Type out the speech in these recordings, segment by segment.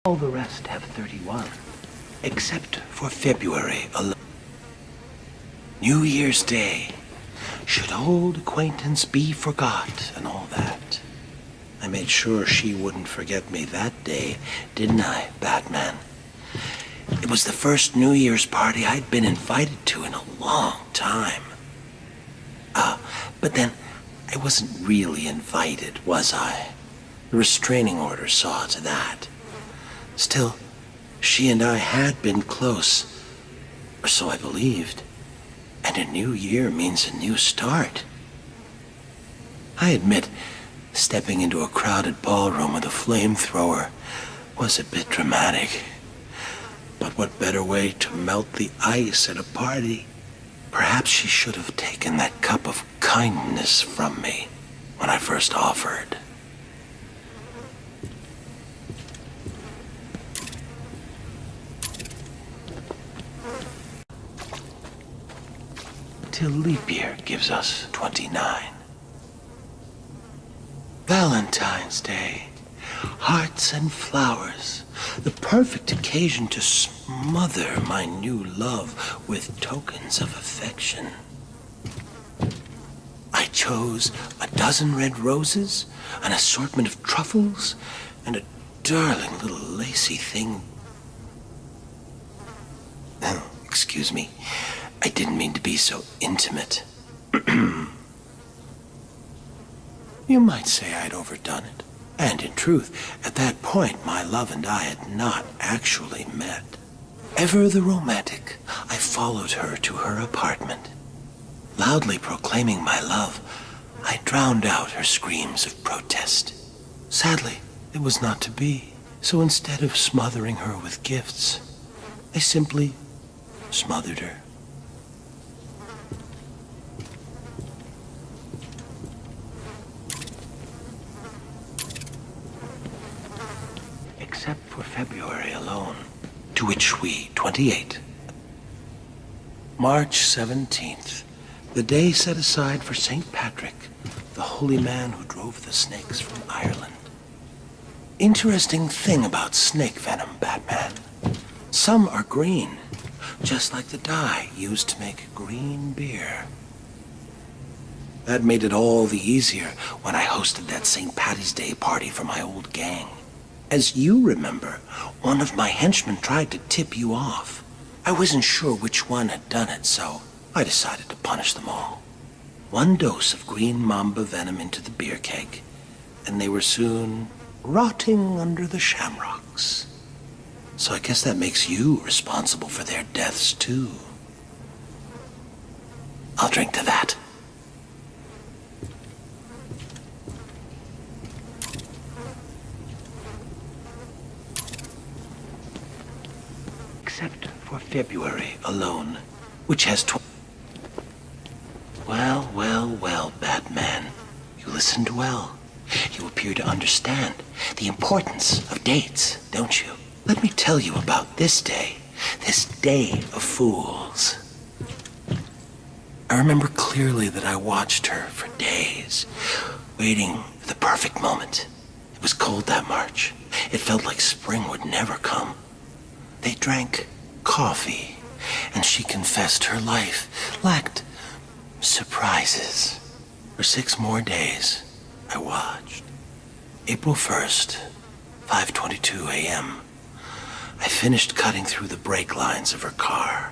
All the rest have 31, except for February alone. New Year's Day. Should old acquaintance be forgot and all that. I made sure she wouldn't forget me that day, didn't I, Batman? It was the first New Year's party I'd been invited to in a long time. But then I wasn't really invited, was I? The restraining order saw to that. Still, she and I had been close, or so I believed. And a new year means a new start. I admit, stepping into a crowded ballroom with a flamethrower was a bit dramatic. But what better way to melt the ice at a party? Perhaps she should have taken that cup of kindness from me when I first offered. Till leap year gives us 29. Valentine's Day. Hearts and flowers. The perfect occasion to smother my new love with tokens of affection. I chose a dozen red roses, an assortment of truffles, and a darling little lacy thing. Oh, excuse me. I didn't mean to be so intimate. You might say I'd overdone it. And in truth, at that point, my love and I had not actually met. Ever the romantic, I followed her to her apartment. Loudly proclaiming my love, I drowned out her screams of protest. Sadly, it was not to be. So instead of smothering her with gifts, I simply smothered her. Except for February alone, to which we 28. March 17th, the day set aside for St. Patrick, the holy man who drove the snakes from Ireland. Interesting thing about snake venom, Batman. Some are green, just like the dye used to make green beer. That made it all the easier when I hosted that St. Patty's Day party for my old gang. As you remember, one of my henchmen tried to tip you off. I wasn't sure which one had done it, so I decided to punish them all. 1 dose of green mamba venom into the beer keg, and they were soon rotting under the shamrocks. So I guess that makes you responsible for their deaths, too. I'll drink to that. Except for February alone, which has Well, Batman. You listened well. You appear to understand the importance of dates, don't you? Let me tell you about this day of fools. I remember clearly that I watched her for days, waiting for the perfect moment. It was cold that March. It felt like spring would never come. They drank coffee, and she confessed her life lacked surprises. For 6 more days, I watched. April 1st, 5:22 a.m. I finished cutting through the brake lines of her car.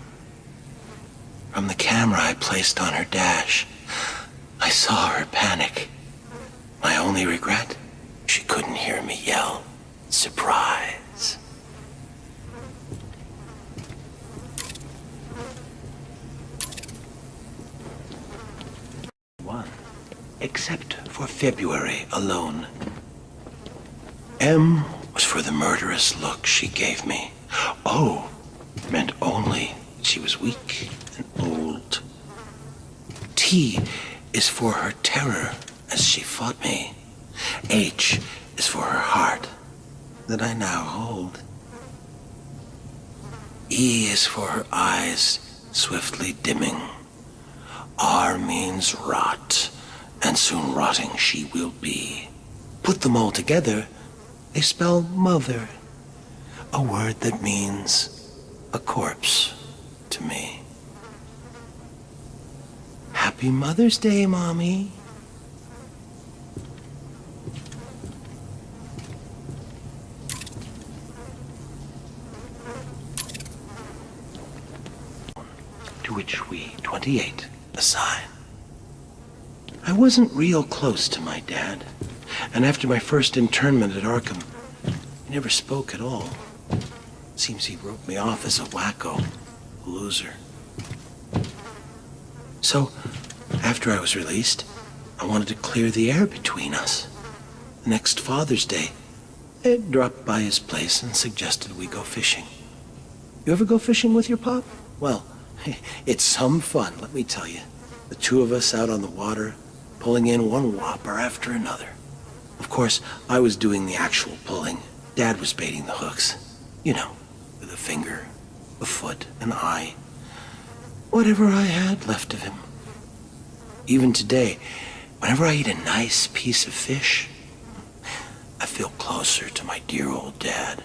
From the camera I placed on her dash, I saw her panic. My only regret, she couldn't hear me yell, "Surprise!" Except for February alone. M was for the murderous look she gave me. O meant only she was weak and old. T is for her terror as she fought me. H is for her heart that I now hold. E is for her eyes swiftly dimming. R means rot, and soon rotting she will be. Put them all together, they spell mother. a word that means a corpse to me. Happy Mother's Day, Mommy. To which we, 28, assign. I wasn't real close to my dad, and after my first internment at Arkham, he never spoke at all. Seems he wrote me off as a wacko, a loser. So, after I was released, I wanted to clear the air between us. The next Father's Day, I dropped by his place and suggested we go fishing. You ever go fishing with your pop? Well, it's some fun, let me tell you. The two of us out on the water, pulling in one whopper after another. Of course, I was doing the actual pulling. Dad was baiting the hooks. You know, with a finger, a foot, an eye. Whatever I had left of him. Even today, whenever I eat a nice piece of fish, I feel closer to my dear old dad.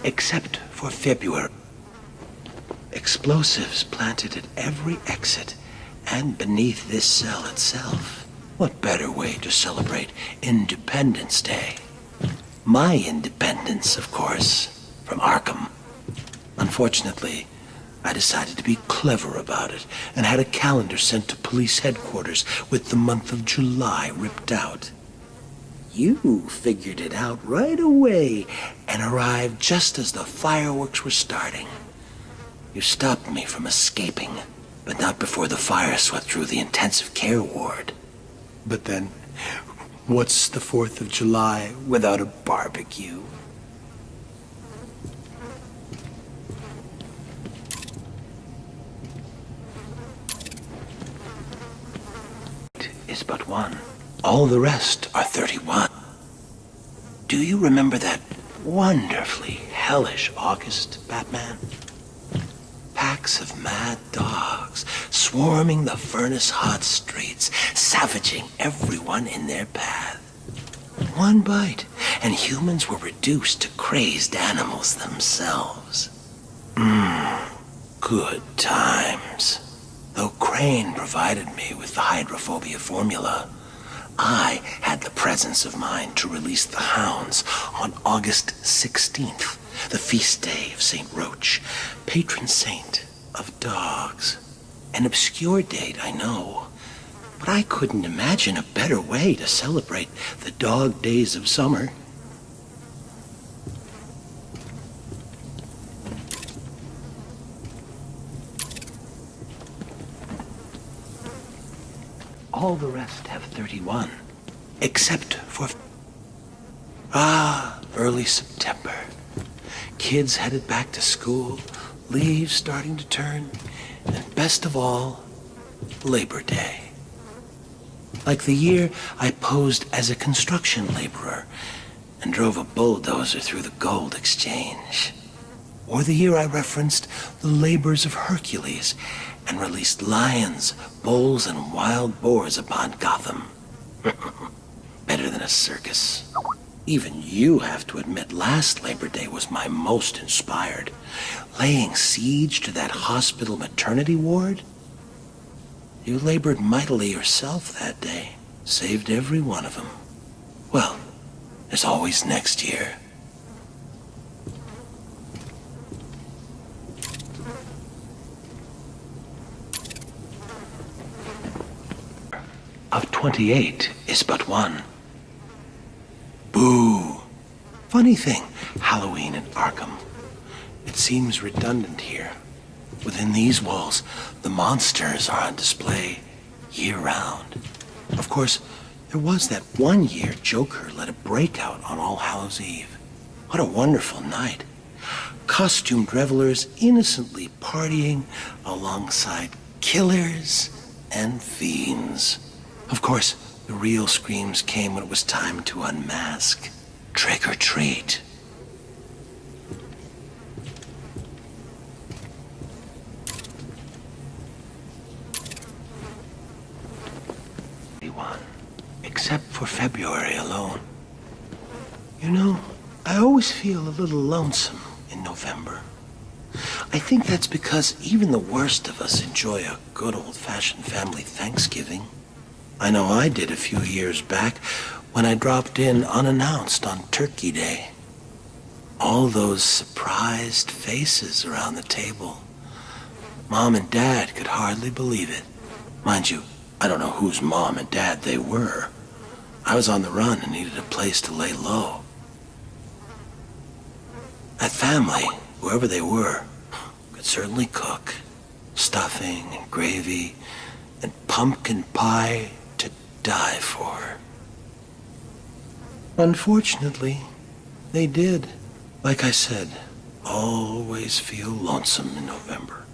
Except for February. Explosives planted at every exit and beneath this cell itself. What better way to celebrate Independence Day? My independence, of course, from Arkham. Unfortunately, I decided to be clever about it and had a calendar sent to police headquarters with the month of July ripped out. You figured it out right away and arrived just as the fireworks were starting. You stopped me from escaping, but not before the fire swept through the intensive care ward. But then, what's the 4th of July without a barbecue? Is but one. All the rest are 31. Do you remember that wonderfully hellish August, Batman? Packs of mad dogs swarming the furnace-hot streets, savaging everyone in their path. One bite, and humans were reduced to crazed animals themselves. Good times. Though Crane provided me with the hydrophobia formula, I had the presence of mind to release the hounds on August 16th, the feast day of St. Roach, patron saint of dogs. An obscure date, I know, but I couldn't imagine a better way to celebrate the dog days of summer. All the rest have 31, except for... early September. Kids headed back to school, leaves starting to turn, and best of all, Labor Day. Like the year I posed as a construction laborer and drove a bulldozer through the gold exchange. Or the year I referenced the labors of Hercules and released lions, bulls, and wild boars upon Gotham. Better than a circus. Even you have to admit last Labor Day was my most inspired. Laying siege to that hospital maternity ward? You labored mightily yourself that day. Saved every one of them. Well, there's always next year. Of 28 is but one. Boo! Funny thing, Halloween in Arkham. It seems redundant here. Within these walls, the monsters are on display year-round. Of course, there was that one year Joker led a breakout on All Hallows Eve. What a wonderful night. Costumed revelers innocently partying alongside killers and fiends. Of course, the real screams came when it was time to unmask. Trick or treat. except for February alone. You know, I always feel a little lonesome in November. I think that's because even the worst of us enjoy a good old-fashioned family Thanksgiving. I know I did a few years back when I dropped in unannounced on Turkey Day. All those surprised faces around the table. Mom and Dad could hardly believe it. Mind you, I don't know whose mom and dad they were. I was on the run and needed a place to lay low. That family, whoever they were, could certainly cook. Stuffing and gravy and pumpkin pie to die for. Unfortunately, they did. Like I said, always feel lonesome in November.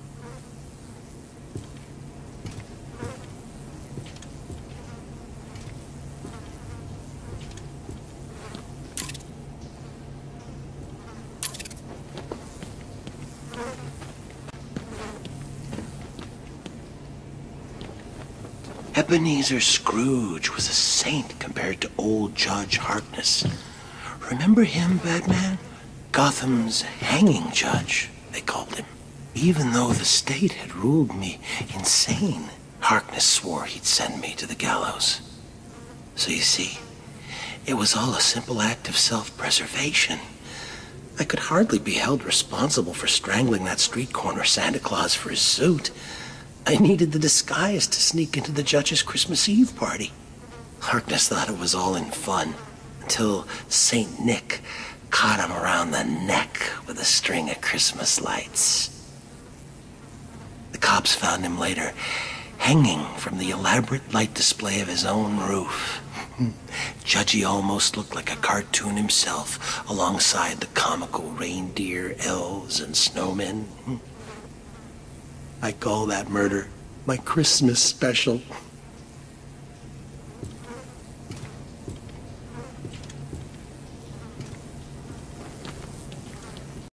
Ebenezer Scrooge was a saint compared to old Judge Harkness. Remember him, Batman? Gotham's hanging judge, they called him. Even though the state had ruled me insane, Harkness swore he'd send me to the gallows. So you see, it was all a simple act of self-preservation. I could hardly be held responsible for strangling that street corner Santa Claus for his suit. I needed the disguise to sneak into the judge's Christmas Eve party. Harkness thought it was all in fun, until Saint Nick caught him around the neck with a string of Christmas lights. The cops found him later, hanging from the elaborate light display of his own roof. Judgy almost looked like a cartoon himself, alongside the comical reindeer, elves, and snowmen. I call that murder my Christmas special.